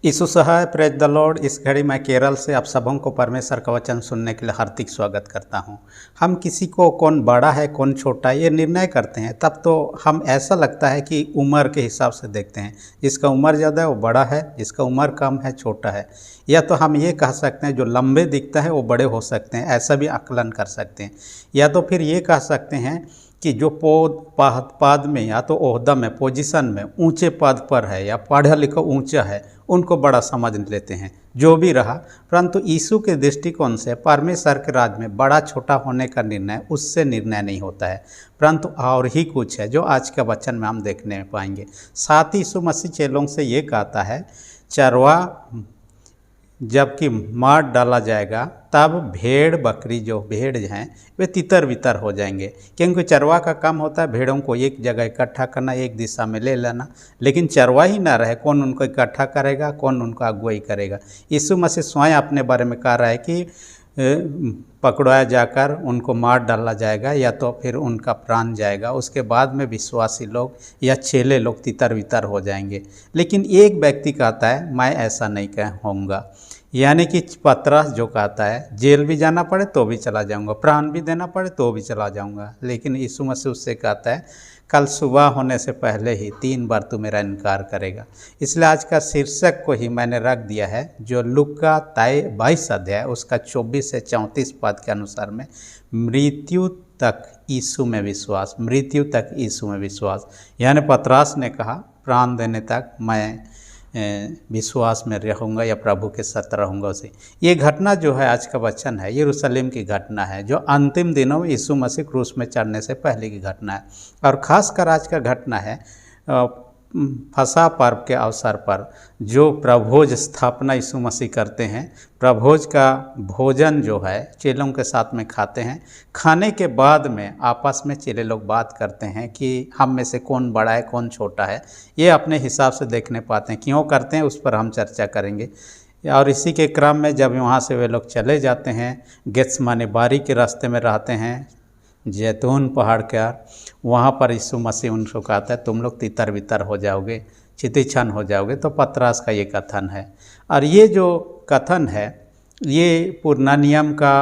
यीशु सहाय, praise the lord. इस घड़ी मैं केरल से आप सबों को परमेश्वर का वचन सुनने के लिए हार्दिक स्वागत करता हूं। हम किसी को कौन बड़ा है कौन छोटा है ये निर्णय करते हैं, तब तो हम ऐसा लगता है कि उम्र के हिसाब से देखते हैं। जिसका उम्र ज़्यादा है वो बड़ा है, जिसका उम्र कम है छोटा है। या तो हम ये कह सकते हैं जो लंबे दिखता है वो बड़े हो सकते हैं, ऐसा भी आकलन कर सकते हैं। या तो फिर ये कह सकते हैं कि जो पद में या तो ओहदा में, पोजीशन में ऊंचे पद पर है या पढ़ा लिखा ऊंचा है, उनको बड़ा समझ लेते हैं। जो भी रहा, परंतु यीशु के दृष्टिकोण से परमेश्वर के राज्य में बड़ा छोटा होने का निर्णय उससे निर्णय नहीं होता है, परंतु और ही कुछ है जो आज के वचन में हम देखने में पाएंगे। साथ ही यीशु मसीह चेलों से ये कहता है, चरवा जबकि मार डाला जाएगा तब भेड़ बकरी जो भेड़ हैं वे तितर बितर हो जाएंगे, क्योंकि चरवा का काम होता है भेड़ों को एक जगह इकट्ठा करना, एक दिशा में ले लेना। लेकिन चरवा ही ना रहे, कौन उनको इकट्ठा करेगा, कौन उनको अगुवाई करेगा। यीशु मसीह स्वयं अपने बारे में कह रहा है कि पकड़ाया जाकर उनको मार डाला जाएगा या तो फिर उनका प्राण जाएगा। उसके बाद में विश्वासी लोग या चेले लोग तितर बितर हो जाएंगे। लेकिन एक व्यक्ति कहता है मैं ऐसा नहीं कहूँगा, यानी कि पतरस जो कहता है जेल भी जाना पड़े तो भी चला जाऊंगा, प्राण भी देना पड़े तो भी चला जाऊंगा। लेकिन यीशु मसीह उससे कहता है कल सुबह होने से पहले ही 3 बार तू मेरा इनकार करेगा। इसलिए आज का शीर्षक को ही मैंने रख दिया है जो लूका 22 अध्याय उसका 24 से 34 पद के अनुसार में, मृत्यु तक यीशु में विश्वास, मृत्यु तक यीशु में विश्वास। यानी पतरस ने कहा प्राण देने तक मैं विश्वास में रहूँगा या प्रभु के साथ रहूँगा उसे। ये घटना जो है आज का वचन है यरूशलेम की घटना है, जो अंतिम दिनों में यीशु मसीह क्रूस में चढ़ने से पहले की घटना है। और ख़ासकर आज का घटना है फसह पर्व के अवसर पर जो प्रभोज स्थापना यीशु मसीह करते हैं। प्रभोज का भोजन जो है चेलों के साथ में खाते हैं। खाने के बाद में आपस में चेले लोग बात करते हैं कि हम में से कौन बड़ा है कौन छोटा है। ये अपने हिसाब से देखने पाते हैं, क्यों करते हैं उस पर हम चर्चा करेंगे। और इसी के क्रम में जब वहाँ से वे लोग चले जाते हैं, गेत्समानी बारी के रास्ते में रहते हैं जैतून पहाड़ का, वहाँ पर यीशु मसीह उनको कहता है तुम लोग तितर बितर हो जाओगे, चितिक्षण हो जाओगे। तो पतरस का ये कथन है। और ये जो कथन है ये पुराना नियम का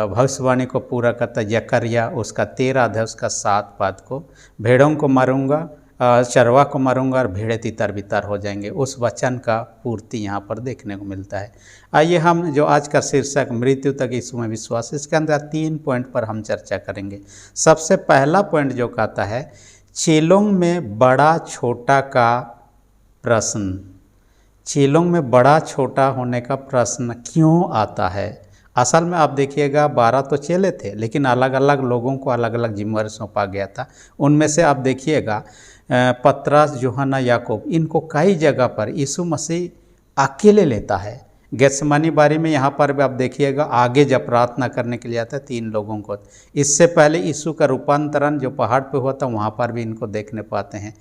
भविष्यवाणी को पूरा करता है। जकरिया उसका 13 अध्याय उसका 7 पद को, भेड़ों को मारूंगा, चरवा को मारूंगा और भेड़े तितर बितर हो जाएंगे, उस वचन का पूर्ति यहाँ पर देखने को मिलता है। आइए हम जो आज का शीर्षक मृत्यु तक यीशु में विश्वास, इसके अंदर 3 पॉइंट पर हम चर्चा करेंगे। सबसे पहला पॉइंट जो कहता है चेलों में बड़ा छोटा का प्रश्न। चेलों में बड़ा छोटा होने का प्रश्न क्यों आता है? असल में आप देखिएगा 12 तो चेले थे, लेकिन अलग अलग लोगों को अलग अलग जिम्मेदारी सौंपा गया था। उनमें से आप देखिएगा पतरस, यूहन्ना, याकूब, इनको कई जगह पर यीशु मसीह अकेले लेता है। गेत्समानी बारी में यहाँ पर भी आप देखिएगा आगे जब प्रार्थना करने के लिए आता है 3 लोगों को। इससे पहले यीशु का रूपांतरण जो पहाड़ पे हुआ था वहाँ पर भी इनको देखने पाते हैं।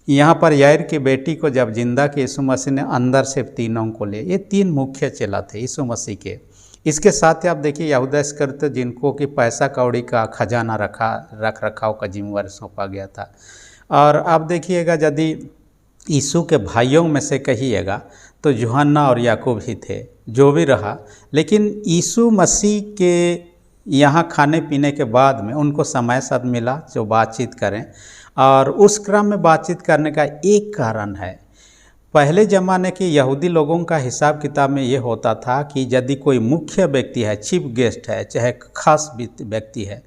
यहाँ पर याईर की बेटी को जब जिंदा के यीशु मसीह ने अंदर से तीनों को लिए, ये 3 मुख्य चेला थे यीशु मसीह के। इसके साथ ही आप देखिए यहूदा इस्करियोती जिनको कि पैसा कौड़ी का खजाना रख रखाव का जिम्मेवारी सौंपा गया था। और आप देखिएगा यदि यीशु के भाइयों में से कहिएगा तो यूहन्ना और याकूब ही थे। जो भी रहा, लेकिन यीशु मसीह के यहाँ खाने पीने के बाद में उनको समय साथ मिला जो बातचीत करें। और उस क्रम में बातचीत करने का एक कारण है, पहले ज़माने के यहूदी लोगों का हिसाब किताब में ये होता था कि यदि कोई मुख्य व्यक्ति है, चीफ गेस्ट है, चाहे खास व्यक्ति है,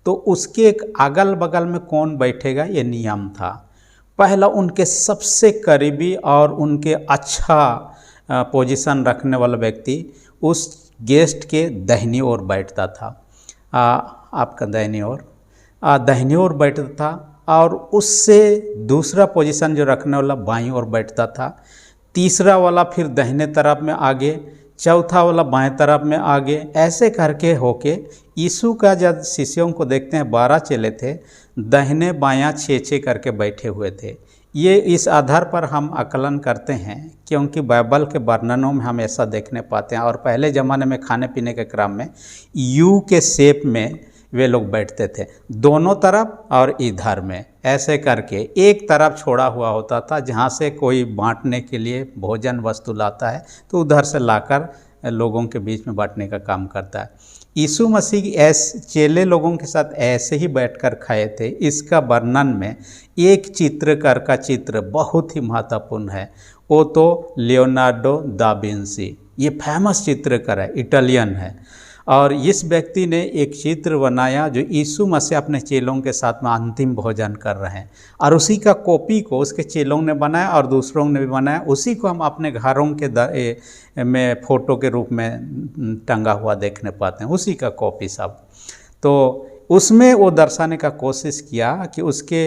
तो उसके एक अगल बगल में कौन बैठेगा ये नियम था। पहला उनके सबसे करीबी और उनके अच्छा पोजीशन रखने वाला व्यक्ति उस गेस्ट के दाहिनी ओर बैठता था। आपका दाहिनी ओर बैठता था। और उससे दूसरा पोजीशन जो रखने वाला बाईं ओर बैठता था, तीसरा वाला फिर दाहिने तरफ में आगे, चौथा वाला बाएं तरफ में आगे, ऐसे करके होके यीशु का जब शिष्यों को देखते हैं 12 चेले थे, दाहिने बायां 6-6 करके बैठे हुए थे। ये इस आधार पर हम आकलन करते हैं क्योंकि बाइबल के वर्णनों में हम ऐसा देखने पाते हैं। और पहले ज़माने में खाने पीने के क्रम में यू के शेप में वे लोग बैठते थे दोनों तरफ और इधर में, ऐसे करके एक तरफ छोड़ा हुआ होता था जहाँ से कोई बांटने के लिए भोजन वस्तु लाता है तो उधर से लाकर लोगों के बीच में बांटने का काम करता है। यीशु मसीह ऐसे चेले लोगों के साथ ऐसे ही बैठकर खाए थे। इसका वर्णन में एक चित्रकार का चित्र बहुत ही महत्वपूर्ण है, वो तो लियोनार्डो दा विंसी। ये फेमस चित्रकार है, इटालियन है, और इस व्यक्ति ने एक चित्र बनाया जो यीशु मसीह अपने चेलों के साथ में अंतिम भोजन कर रहे हैं, और उसी का कॉपी को उसके चेलों ने बनाया और दूसरों ने भी बनाया। उसी को हम अपने घरों के में फ़ोटो के रूप में टंगा हुआ देखने पाते हैं, उसी का कॉपी सब। तो उसमें वो दर्शाने का कोशिश किया कि उसके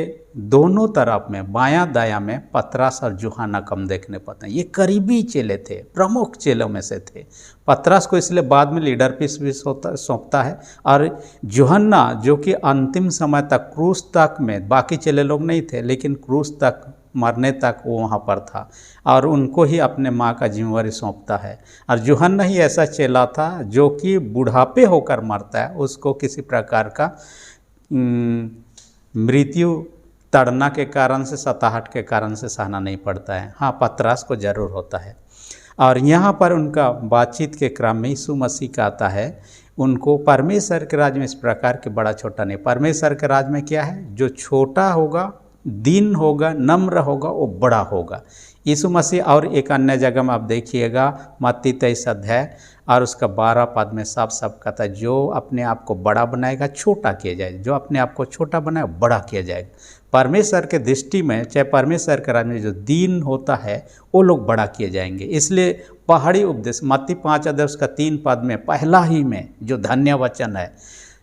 दोनों तरफ में बायां दायां में पतरस और यूहन्ना कम देखने पाते हैं। ये करीबी चेले थे, प्रमुख चेलों में से थे। पतरस को इसलिए बाद में लीडर पीस भी सौंपता है, और यूहन्ना जो कि अंतिम समय तक क्रूस तक में, बाकी चेले लोग नहीं थे लेकिन क्रूस तक मरने तक वो वहाँ पर था, और उनको ही अपने माँ का जिम्मेवारी सौंपता है। और यूहन्ना ही ऐसा चेला था जो कि बुढ़ापे होकर मरता है, उसको किसी प्रकार का मृत्यु तड़ना के कारण से, सताहट के कारण से सहना नहीं पड़ता है। हाँ, पतरस को जरूर होता है। और यहाँ पर उनका बातचीत के क्रम में यीशु मसीह का आता है, उनको परमेश्वर के राज्य में इस प्रकार के बड़ा छोटा नहीं। परमेश्वर के राज्य में क्या है, जो छोटा होगा, दीन होगा, नम्र होगा, वो बड़ा होगा। यीशु मसीह और एक अन्य जगह में आप देखिएगा, मत्ती 23 अध्याय और उसका 12 पद में साफ साफ कहता है, जो अपने आप को बड़ा बनाएगा छोटा किया जाएगा, जो अपने आप को छोटा बनाएगा बड़ा किया जाएगा। परमेश्वर के दृष्टि में, चाहे परमेश्वर के राज्य में जो दीन होता है वो लोग बड़ा किए जाएंगे। इसलिए पहाड़ी उपदेश मत्ती 5 अध्याय उसका 3 पद में पहला ही में जो धन्य वचन है,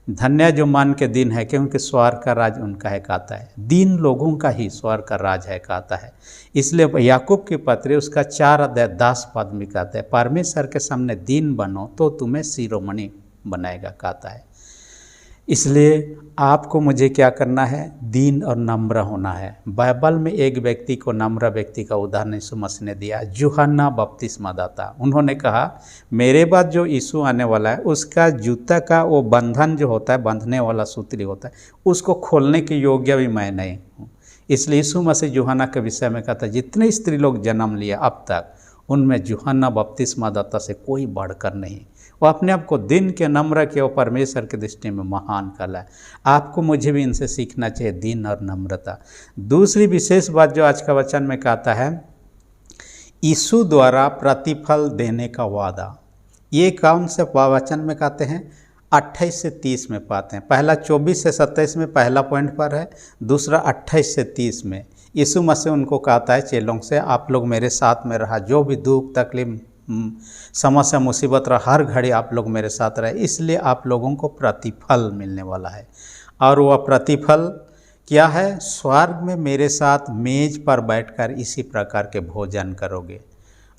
धन्य जो मान के दिन है क्योंकि स्वर्ग का राज उनका है कहता है। दीन लोगों का ही स्वर्ग का राज है कहता है। इसलिए याकूब की पत्री उसका 4 अध्याय 10 पद में कहता है, परमेश्वर के सामने दीन बनो तो तुम्हें शिरोमणि बनाएगा कहता है। इसलिए आपको मुझे क्या करना है, दीन और नम्र होना है। बाइबल में एक व्यक्ति को, नम्र व्यक्ति का उदाहरण यीशु मसीह ने दिया, यूहन्ना बपतिस्मा दाता। उन्होंने कहा मेरे बाद जो यीशु आने वाला है उसका जूता का वो बंधन जो होता है, बंधने वाला सूत्री होता है, उसको खोलने के योग्य भी मैं नहीं हूँ। इसलिए यीशु मसीह यूहन्ना के विषय में कहता है, जितने स्त्री लोग जन्म लिए अब तक उनमें यूहन्ना बपतिस्मा दाता से कोई बढ़कर नहीं। वो अपने आप को दिन के नम्र के, वो परमेश्वर के दृष्टि में महान कला है। आपको मुझे भी इनसे सीखना चाहिए, दीन और नम्रता। दूसरी विशेष बात जो आज का वचन में कहता है, यीशु द्वारा प्रतिफल देने का वादा। ये कौन से वचन में कहते हैं, 28 से 30 में पाते हैं। पहला 24 से 27 में पहला पॉइंट पर है, दूसरा 28 से 30 में। यीशु मसीह उनको कहता है चेलों से, आप लोग मेरे साथ में रहा, जो भी दुख तकलीफ समस्या मुसीबत रहा, हर घड़ी आप लोग मेरे साथ रहे, इसलिए आप लोगों को प्रतिफल मिलने वाला है। और वह प्रतिफल क्या है, स्वर्ग में मेरे साथ मेज पर बैठकर इसी प्रकार के भोजन करोगे।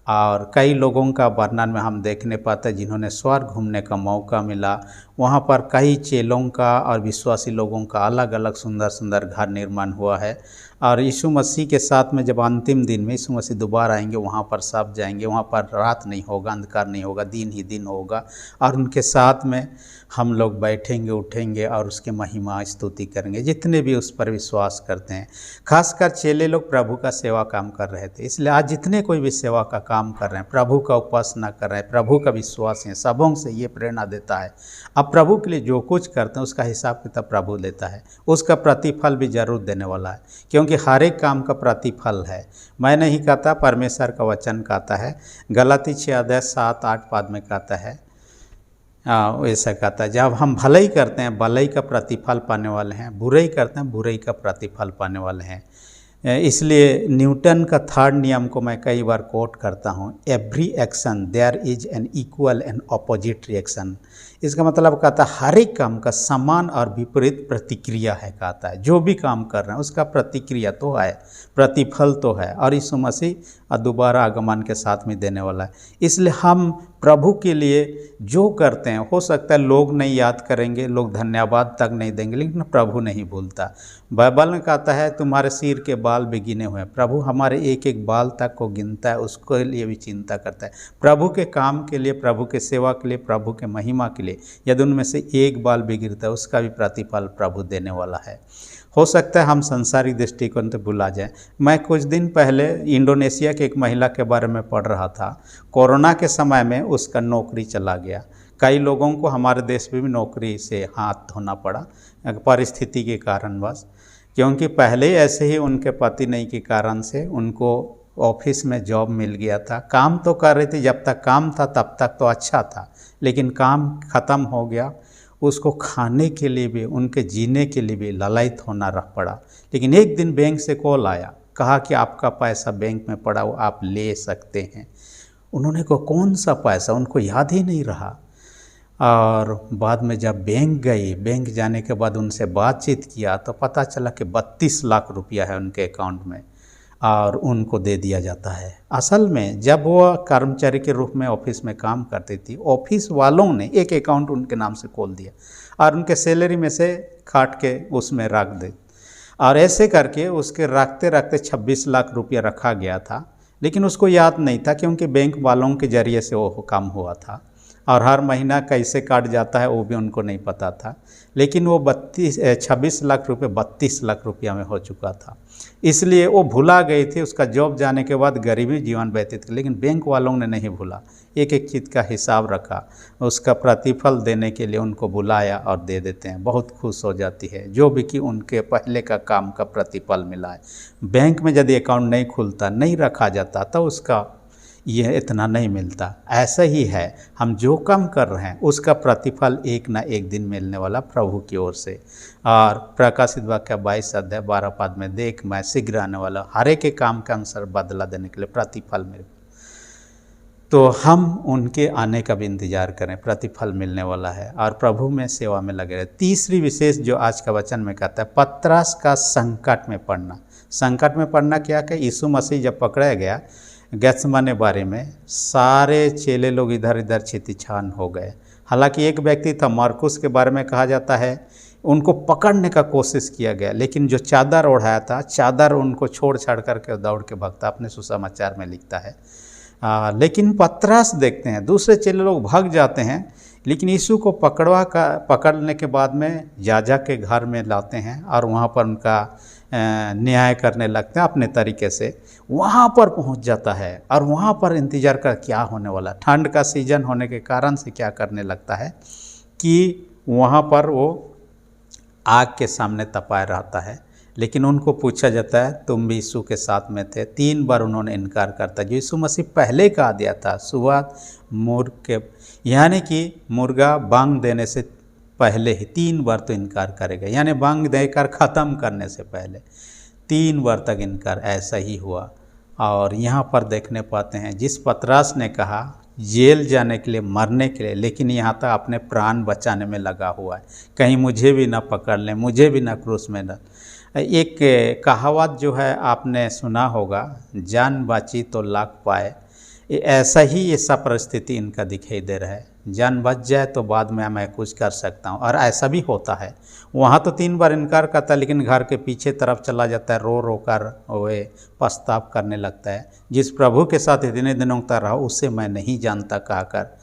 और कई लोगों का वर्णन में हम देखने पाते हैं जिन्होंने स्वर्ग घूमने का मौका मिला, वहाँ पर कई चेलों का और विश्वासी लोगों का अलग अलग सुंदर सुंदर घर निर्माण हुआ है। और यीशु मसीह के साथ में जब अंतिम दिन में यीशु मसीह दोबारा आएंगे, वहाँ पर सब जाएंगे, वहाँ पर रात नहीं होगा, अंधकार नहीं होगा, दिन ही दिन होगा, और उनके साथ में हम लोग बैठेंगे, उठेंगे और उसके महिमा स्तुति करेंगे, जितने भी उस पर विश्वास करते हैं। खासकर चेले लोग प्रभु का सेवा काम कर रहे थे, इसलिए आज जितने कोई भी सेवा का काम कर रहे हैं, प्रभु का उपासना कर रहे हैं, प्रभु का विश्वास है, सबों से ये प्रेरणा देता है। अब प्रभु के लिए जो कुछ करते हैं उसका हिसाब किताब प्रभु देता है, उसका प्रतिफल भी जरूर देने वाला है, क्योंकि हर एक काम का प्रतिफल है। मैं नहीं कहता, परमेश्वर का वचन कहता है, गलाती 6 अध्याय 7-8 पद में कहता है, ऐसा कहता है, जब हम भलाई करते हैं भलाई का प्रतिफल पाने वाले हैं, बुराई करते हैं बुराई का प्रतिफल पाने वाले हैं। इसलिए न्यूटन का 3rd नियम को मैं कई बार कोट करता हूँ, every action there is an equal and opposite reaction. इसका मतलब कहता है हर एक काम का समान और विपरीत प्रतिक्रिया है। कहता है जो भी काम कर रहे हैं उसका प्रतिक्रिया तो है, प्रतिफल तो है, और यीशु मसीह दोबारा आगमन के साथ में देने वाला है। इसलिए हम प्रभु के लिए जो करते हैं, हो सकता है लोग नहीं याद करेंगे, लोग धन्यवाद तक नहीं देंगे, लेकिन प्रभु नहीं भूलता। बाइबल में कहता है तुम्हारे सिर के बाल भी गिने हुए हैं। प्रभु हमारे एक एक बाल तक को गिनता है, उसके लिए भी चिंता करता है। प्रभु के काम के लिए, प्रभु के सेवा के लिए, प्रभु के महिमा के लिए ले, यदि उनमें से एक बाल भी गिरता है उसका भी प्रतिफल प्रभु देने वाला है। हो सकता है हम संसारिक दृष्टिकोण से भुला जाएं। मैं कुछ दिन पहले इंडोनेशिया की एक महिला के बारे में पढ़ रहा था। कोरोना के समय में उसका नौकरी चला गया। कई लोगों को हमारे देश में भी नौकरी से हाथ धोना पड़ा परिस्थिति के कारणवश, क्योंकि पहले ही ऐसे ही उनके पति नहीं के कारण से उनको ऑफिस में जॉब मिल गया था। काम तो कर रही थी, जब तक काम था तब तक तो अच्छा था, लेकिन काम ख़त्म हो गया। उसको खाने के लिए भी, उनके जीने के लिए भी लालायित होना रह पड़ा। लेकिन एक दिन बैंक से कॉल आया, कहा कि आपका पैसा बैंक में पड़ा हो, आप ले सकते हैं। उन्होंने कहा कौन सा पैसा, उनको याद ही नहीं रहा। और बाद में जब बैंक गई, बैंक जाने के बाद उनसे बातचीत किया तो पता चला कि 32 लाख रुपया है उनके अकाउंट में और उनको दे दिया जाता है। असल में जब वो कर्मचारी के रूप में ऑफिस में काम करती थी, ऑफिस वालों ने एक अकाउंट उनके नाम से खोल दिया और उनके सैलरी में से काट के उसमें रख दे, और ऐसे करके उसके रखते रखते 26 लाख रुपया रखा गया था। लेकिन उसको याद नहीं था, क्योंकि बैंक वालों के ज़रिए से वो काम हुआ था, और हर महीना कैसे काट जाता है वो भी उनको नहीं पता था। लेकिन वो 26 लाख रुपए 32 लाख रुपया में हो चुका था, इसलिए वो भुला गई थी। उसका जॉब जाने के बाद गरीबी जीवन व्यतीत, लेकिन बैंक वालों ने नहीं भूला, एक एक चीज़ का हिसाब रखा, उसका प्रतिफल देने के लिए उनको बुलाया और दे देते हैं। बहुत खुश हो जाती है जो भी कि उनके पहले का काम का प्रतिफल मिला है। बैंक में यदि अकाउंट नहीं खुलता, नहीं रखा जाता, तो उसका यह इतना नहीं मिलता। ऐसा ही है, हम जो काम कर रहे हैं उसका प्रतिफल एक ना एक दिन मिलने वाला प्रभु की ओर से। और प्रकाशित वाक्य 22 अध्याय 12 पद में, देख मैं शीघ्र आने वाला, हर एक के काम के अनुसार बदला देने के लिए प्रतिफल मिले। तो हम उनके आने का भी इंतजार करें, प्रतिफल मिलने वाला है और प्रभु में सेवा में लगे रहे। तीसरी विशेष जो आज का वचन में कहता है, पतरस का संकट में पड़ना। संकट में पड़ना क्या कि यीशु मसीह जब पकड़ा गया गेत्समने बारे में, सारे चेले लोग इधर इधर छितिछान हो गए। हालांकि एक व्यक्ति था मरकुस, के बारे में कहा जाता है उनको पकड़ने का कोशिश किया गया, लेकिन जो चादर ओढ़ाया था, चादर उनको छोड़ छाड़ करके दौड़ के भागता, अपने सुसमाचार में लिखता है। लेकिन पतरस देखते हैं दूसरे चेले लोग भाग जाते हैं, लेकिन यीशु को पकड़ने के बाद में याजक के घर में लाते हैं और वहाँ पर उनका न्याय करने लगते हैं अपने तरीके से। वहाँ पर पहुँच जाता है और वहाँ पर इंतज़ार कर क्या होने वाला। ठंड का सीजन होने के कारण से क्या करने लगता है कि वहाँ पर वो आग के सामने तपाया रहता है। लेकिन उनको पूछा जाता है तुम भी यीशु के साथ में थे। 3 बार उन्होंने इनकार करता, जो यीशु मसीह पहले कहा दिया था, सुबह यानी कि मुर्गा बांग देने से पहले ही 3 बार तो इनकार करेगा, यानी बांग देकर ख़त्म करने से पहले 3 बार तक इनकार। ऐसा ही हुआ। और यहाँ पर देखने पाते हैं जिस पतरस ने कहा जेल जाने के लिए, मरने के लिए, लेकिन यहाँ तक अपने प्राण बचाने में लगा हुआ है, कहीं मुझे भी ना पकड़ लें, मुझे भी ना क्रूस में न। एक कहावत जो है आपने सुना होगा, जान बाची तो लाख पाए। ऐसा ही ये सब परिस्थिति इनका दिखाई दे रहा है। जान बच जाए तो बाद में मैं कुछ कर सकता हूँ, और ऐसा भी होता है। वहाँ तो 3 बार इनकार करता है, लेकिन घर के पीछे तरफ चला जाता है, रो रो कर वे पछतावा करने लगता है, जिस प्रभु के साथ इतने दिनों तक रहा उसे मैं नहीं जानता कहकर।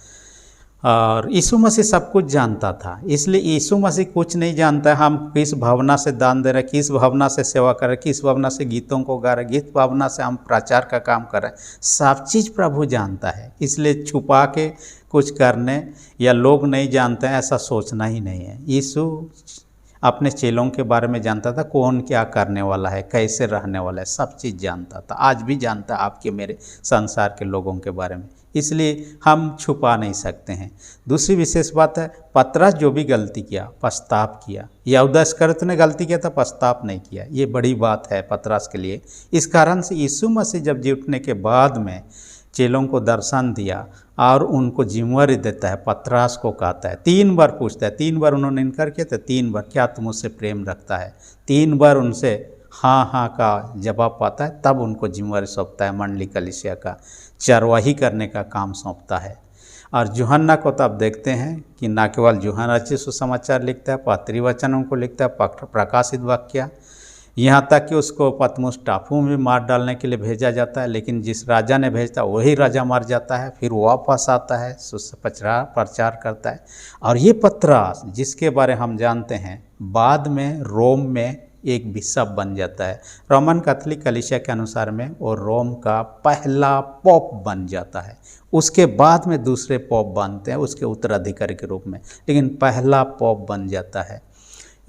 और यीशु मसीह सब कुछ जानता था, इसलिए यीशु मसीह कुछ नहीं जानता हम किस भावना से दान दे रहे, किस भावना से सेवा कर रहे, किस भावना से गीतों को गा रहे, किस भावना से हम प्रचार का काम कर रहे हैं, सब चीज़ प्रभु जानता है। इसलिए छुपा के कुछ करने या लोग नहीं जानते हैं ऐसा सोचना ही नहीं है। यीशु अपने चेलों के बारे में जानता था, कौन क्या करने वाला है, कैसे रहने वाला है, सब चीज़ जानता था। आज भी जानता है आपके मेरे संसार के लोगों के बारे में, इसलिए हम छुपा नहीं सकते हैं। दूसरी विशेष बात है, पतरस जो भी गलती किया पछतावा किया। यहूदा इस्करियोत ने गलती किया था, पछतावा नहीं किया। ये बड़ी बात है पतरस के लिए। इस कारण से यीशु मसीह जब जी उठने के बाद में चेलों को दर्शन दिया और उनको जिम्मेवारी देता है, पतरस को कहता है, 3 बार पूछता है, 3 बार उन्होंने इनकार किया था, 3 बार क्या तुम उससे प्रेम रखता है, 3 बार उनसे हाँ हाँ का जवाब पाता है, तब उनको जिम्मेवारी सौंपता है, मंडली कलीसिया का चरवाही करने का काम सौंपता है। और यूहन्ना को तब देखते हैं कि न केवल यूहन्ना सुसमाचार लिखता है, पत्री वचनों को लिखता है, प्रकाशित वाक्य, यहाँ तक कि उसको पतमुस टापू में मार डालने के लिए भेजा जाता है, लेकिन जिस राजा ने भेजता है वही राजा मार जाता है। फिर वापस आता है, प्रचार करता है। और ये पतरस जिसके बारे हम जानते हैं बाद में रोम में एक बिशप बन जाता है। रोमन कैथोलिक कलीसिया के अनुसार में वो रोम का पहला पोप बन जाता है। उसके बाद में दूसरे पोप बनते हैं उसके उत्तराधिकारी के रूप में, लेकिन पहला पोप बन जाता है।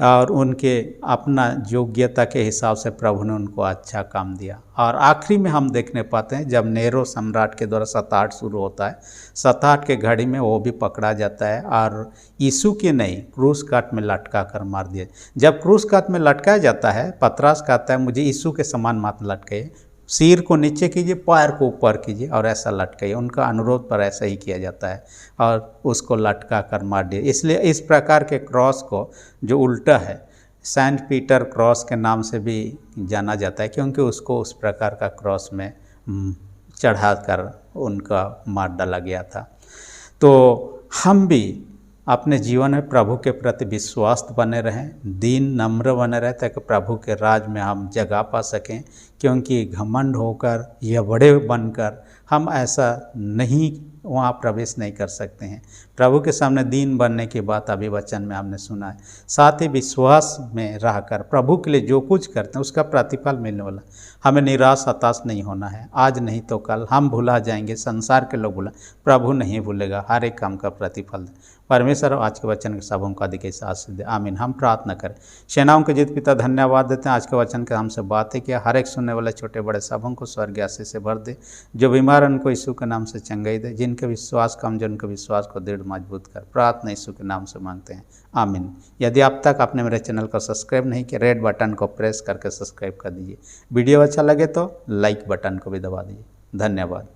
और उनके अपना योग्यता के हिसाब से प्रभु ने उनको अच्छा काम दिया। और आखिरी में हम देखने पाते हैं जब नेरो सम्राट के द्वारा सताहट शुरू होता है, सताहट के घड़ी में वो भी पकड़ा जाता है और यीशु के नहीं क्रूस काट में लटका कर मार दिया। जब क्रूस काट में लटकाया जाता है, पतरस कहता है मुझे यीशु के समान मत लटकाइए, सिर को नीचे कीजिए, पैर को ऊपर कीजिए और ऐसा लटकाइए। उनका अनुरोध पर ऐसा ही किया जाता है और उसको लटका कर मार दिया। इसलिए इस प्रकार के क्रॉस को जो उल्टा है सेंट पीटर क्रॉस के नाम से भी जाना जाता है, क्योंकि उसको उस प्रकार का क्रॉस में चढ़ा कर उनका मार डाला गया था। तो हम भी अपने जीवन में प्रभु के प्रति विश्वास बने रहें, दीन नम्र बने रहें, ताकि प्रभु के राज में हम जगह पा सकें। क्योंकि घमंड होकर या बड़े बनकर हम ऐसा नहीं वहाँ प्रवेश नहीं कर सकते हैं। प्रभु के सामने दीन बनने की बात अभी वचन में हमने सुना है। साथ ही विश्वास में रहकर प्रभु के लिए जो कुछ करते हैं उसका प्रतिफल मिलने वाला। हमें निराश हताश नहीं होना है। आज नहीं तो कल हम भुला जाएंगे, संसार के लोग भुला, प्रभु नहीं भूलेगा। हर एक काम का प्रतिफल दे। परमेश्वर आज के वचन के सबों का अधिक आशीष दे। आमीन। हम प्रार्थना करें। सेनाओं के जीत पिता धन्यवाद देते हैं, आज के वचन के हमसे बातें किया। हर एक सुनने वाले छोटे बड़े सबों को स्वर्गीय आशीष से भर दे। जो बीमार उनको यीशु के नाम से चंगाई दे। जिनके विश्वास कमजोर उनके विश्वास को दृढ़ मजबूत कर। प्रार्थना यीशु के नाम से मांगते हैं। आमीन। यदि अब तक आपने मेरे चैनल को सब्सक्राइब नहीं किया, रेड बटन को प्रेस करके सब्सक्राइब कर दीजिए। वीडियो अच्छा लगे तो लाइक बटन को भी दबा दीजिए। धन्यवाद।